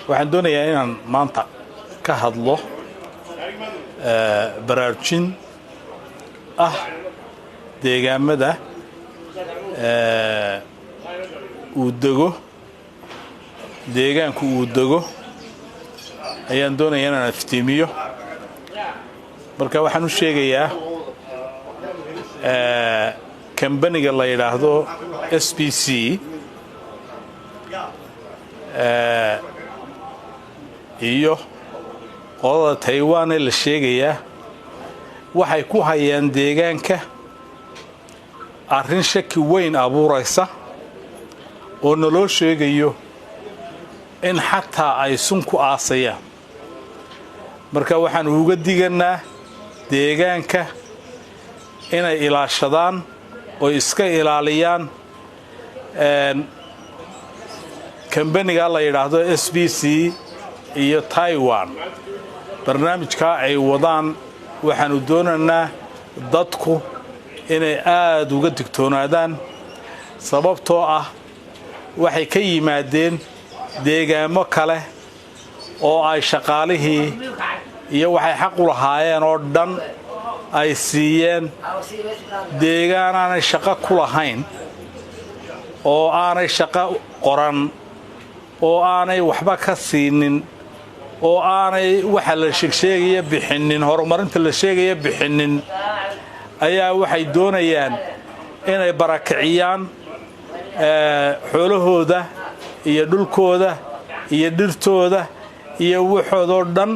waxaan doonayaa inaan maanta ka hadlo baraarujin deegaamada deegaanku uu dego ayaan doonayaa inaan iftiimiyo marka waxaan u sheegayaa kambaniga la yiraahdo SPC iyo qolada Taiwan ee la sheegaya waxay ku hayaan deegaanka arrin shaki weyn abuuraysa oo naloo sheegayo in xataa ay sun ku aasayaan marka waxaan uga diganaa deegaanka inay ilaashadaan oo iska ilaaliyaan kambaniga la yiraahdo SPC iyo Taiwan barnaamijka ay wadaan waxaan u doonaynaa dadku inay aad uga digtoonaadaan sababtoo waxay ka yimaadeen deegaamo kale oo ay shaqaalihii iyo waxay xaq u lahaayeen oo dhan ay siiyeen deegaan aanay shaqo ku lahayn oo aanay shaqo qoran oo aanay waxba ka siinin oo aanay waxa la sheegaya bixinin horumarinta la sheegaya bixinin ayaa waxay doonayaan inay barakiciyaan xoolahooda iyo dhulkooda iyo dhirtooda iyo waxoodoo dhan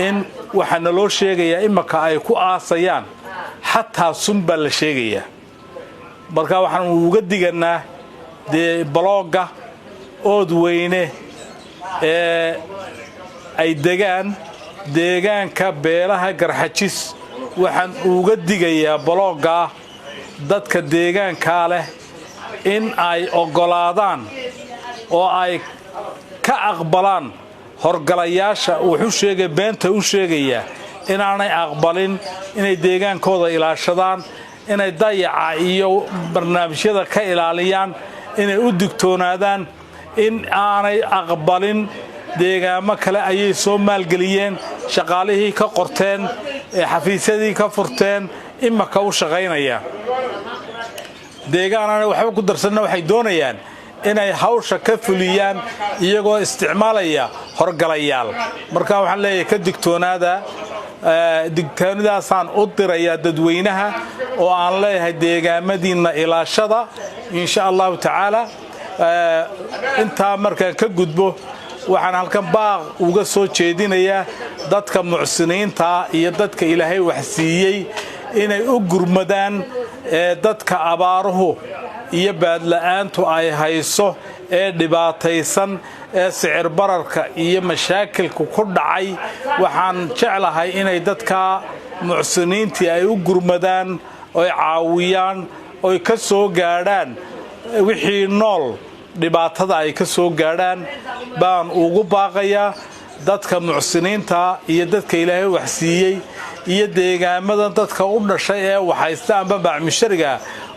in waxa naloo sheegaya imaka ay ku aasayaan xataa sunba la sheegaya marka waxaan uga diganaa blogga Oodweyne ay degaan deegaanka beelaha Garxajis waxaan uga digayaa blogga dadka deegaanka leh in ay ogolaadaan oo ay ka aqbalaan horgalayaasha wuxuu sheegay beenta u sheegaya inaanay aqbalin inay deegaankooda ilaashadaan inay dayaca iyo barnaamijyada ka ilaaliyaan inay u digtoonaadaan in aanay aqbalin deegaamo kale ayay soo maalgeliyeen shaqaalihii ka qorteen xafiisyadii ka furteen imaka u shaqaynaya deegaanana waxba ku darsanna waxay doonayaan inay hawsha ka fuliyaan iyagoo isticmaalaya horgalayaal marka waxaan leeyahay ka digtoonaada digtoonadaasaan u dirayaa dadweynaha oo aan leeyahay deegaamadiina ilaashada insha Allah taala inta markaan ka gudbo waxaan halkan baaq uga soo jeedinayaa dadka mucsiniinta iyo dadka Ilaahay wax siiyay inay u gurmadaan dadka abaaruhu iyo baadla'aantu ay hayso ee dhibaataysan ee sicir bararka iyo mashaakilku ku dhacay waxaan jeclahay inay dadka mucsiniintii ay u gurmadaan oo caawiyaan oo ka soo gaadhaan wixii nool dhibaatada ay ka soo gaadhaan baan ugu baaqayaa dadka mucsiniinta iyo dadka Ilaahay wax siiyay iyo deegaamada dadka u dhashay ee waxaysta amba bacmishariga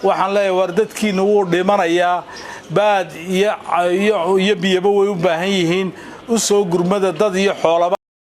waxaan leeyahay war dadkiina wuu dhimanayaa baad iyo biyaba way u baahan yihiin u soo gurmada dad iyo xoolo